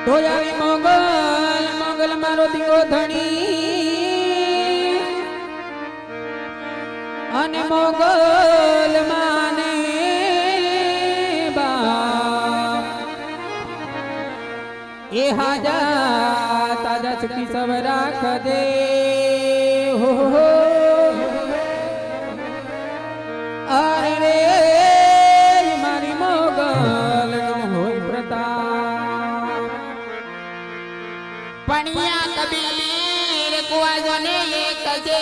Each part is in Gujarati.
તો આવી મોગલ મોગલ મારો દીકરો ધણી અને મોગલ માને બા એ હાજા તાજા સુખી સવ રાખ દે હો અરે રે મારી મોગલ નો હોય પ્રતાપ પણિયા કબીર કુવાજોને એક છે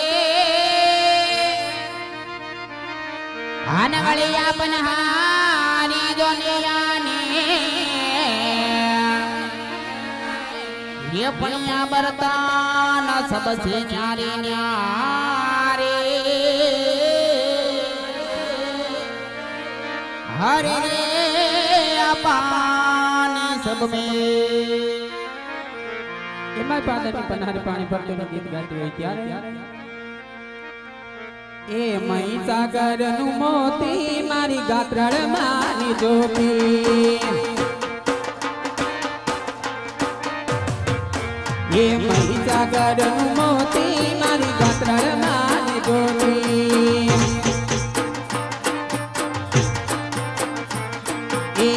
હાનવળી આપન હારી જોનિયાને ये पणिया बरतान सबसे न्यारे न्यारे हरे रे अपानी सब में એમાં પાદાની પનારે પાણી ભરતું ગીત ગાતી હોય ત્યારે એ મહી સાગર નું મોતી મારી ગાત્રળ માની જોતી એ મહી સાગર નું મોતી મારી ગાત્રળ માની જોતી એ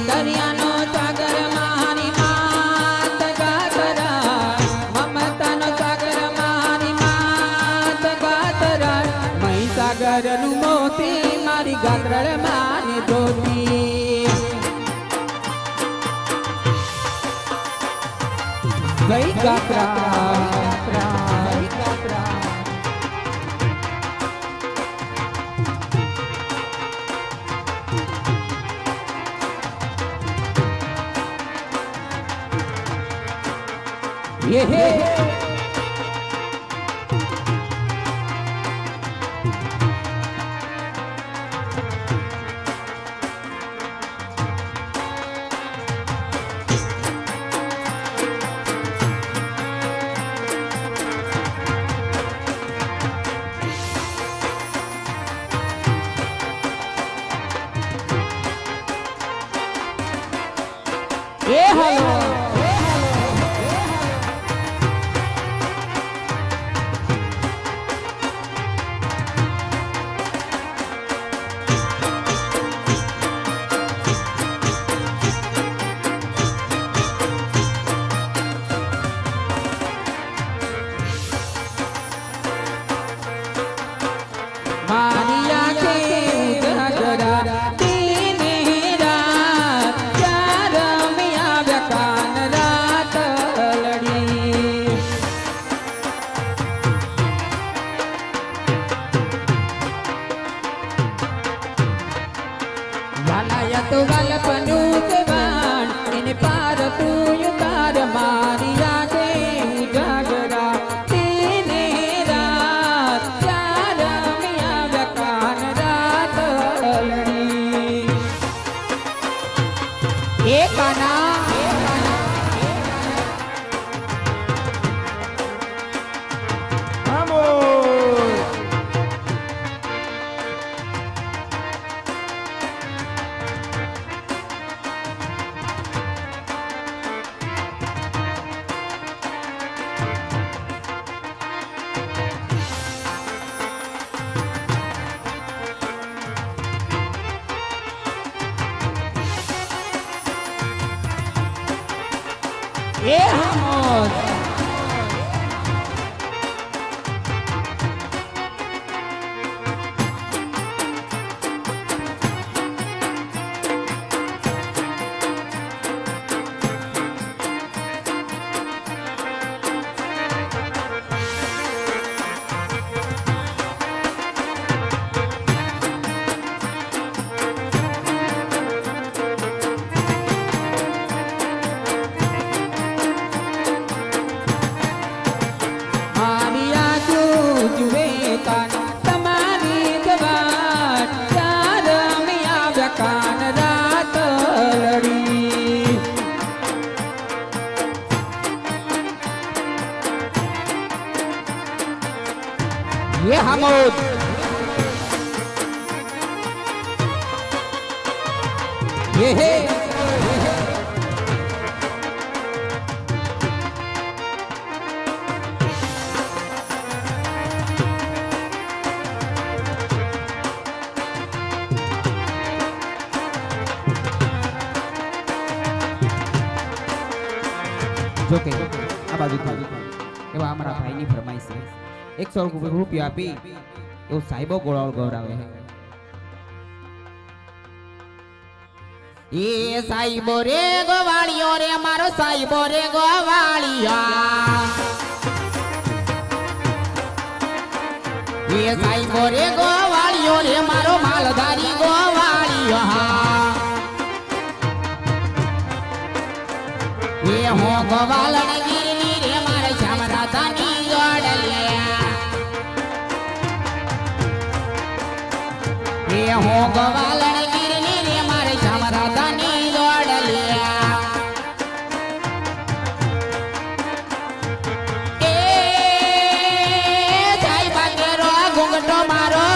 દરિયાનો સાગર મારી માત ગાતરા મમતાનો સાગર મારી માત ગાતરા મહી સાગર નું મોતી મારી ગાત્રળ માની જોતી ગઈ ગાત્રા ये हे हेलो मारिया के उजागरा दिन रात चार मिया व्याकान रात लड़ी वालाया तो वाल पनूत बाण इन पार तू युतार मारिया के उजागरा दिन रात चार मिया व्याकान रात लड़ी एक आना ये हम ये हमोद ये है જોકે આ બાજુથી એવા અમારા ભાઈની ફરમાઈશ છે 100 રૂપિયા આપી એવું સાહેબો ગોળાળ ગૌરાવે એ સાઈબો રે ગોવાળિયો રે મારો સાઈબો રે ગોવાળિયા એ સાઈબો રે ગોવાળિયો રે મારો માલધારી ગોવાળિયો એ હો ગોવાલણ ગીરની રે મારે શ્યામ રાધાની જોડલિયા એ હો ગોવાલણ ગીરની રે મારે શ્યામ રાધાની જોડલિયા એ સાઈબા કેરો ઘૂંઘટો મારો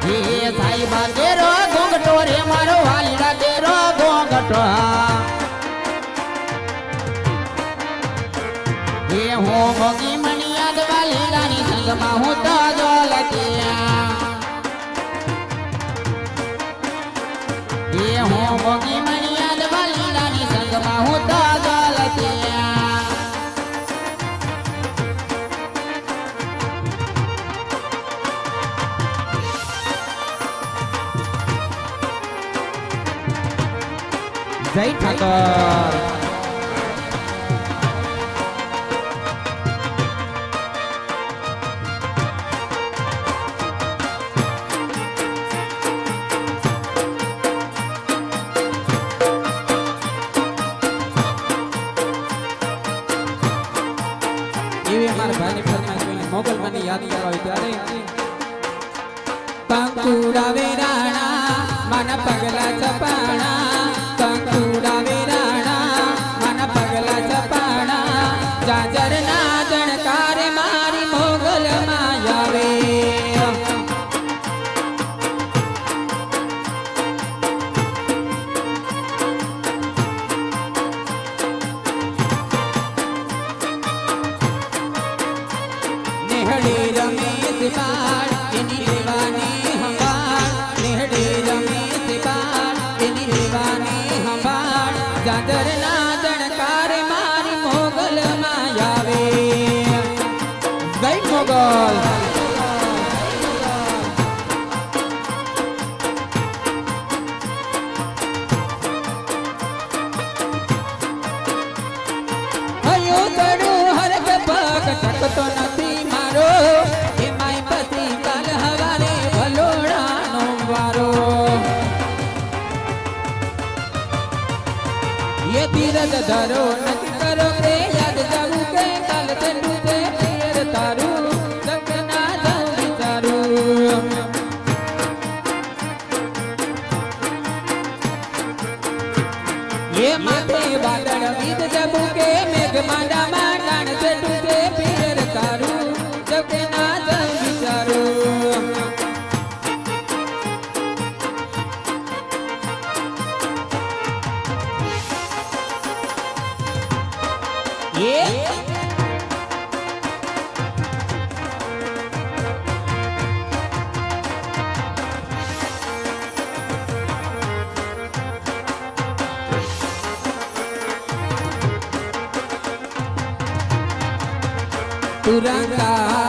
એ સાઈબા કેરો ઘૂંઘટો રે મારો વાલીડા કેરો ઘૂંઘટો એ હો મોગી મણિયાદ વાલીડાની સંગમાં હું તો જોલતિયા એ હો મોગી મણિયાદ વાલીડાની સંગમાં હું તો જોલતિયા જય ઠાકર એવી અમારા ભાઈની ફરમાઈશ મોગલ મને યાદ કરાવી ત્યારે કંકુડા વેરાણા માના પગલા ચપાણા કંકુડા વેરાણા માના પગલા ચપાણા જાજર ના જણકારે મારી મોગલ માં આવે નેહડે રમેશ બાળ એની લેવાની હંભાળ નેહડે રમેશ બાળ એની લેવાની હંભાળ જાદર ના જણકાર મારી મોગલ માં આવે જય મોગલ હયો ચડું હરખ પગ ટકતો નથી મારો એ માય પતિ કાલ હવારે ભલોડાનો વારો એ ધીરજ ધરો નક્કી કરો કે યાદ જાવું કે કાલ ચંડું છે પિયર તારું જગના જાઉં વિચારું એ માથે વાદળ વીજ જબું કે મેઘ માંડામાં ટાણ ચડું છે પિયર તારું જગના જાઉં વિચારું તુરંગા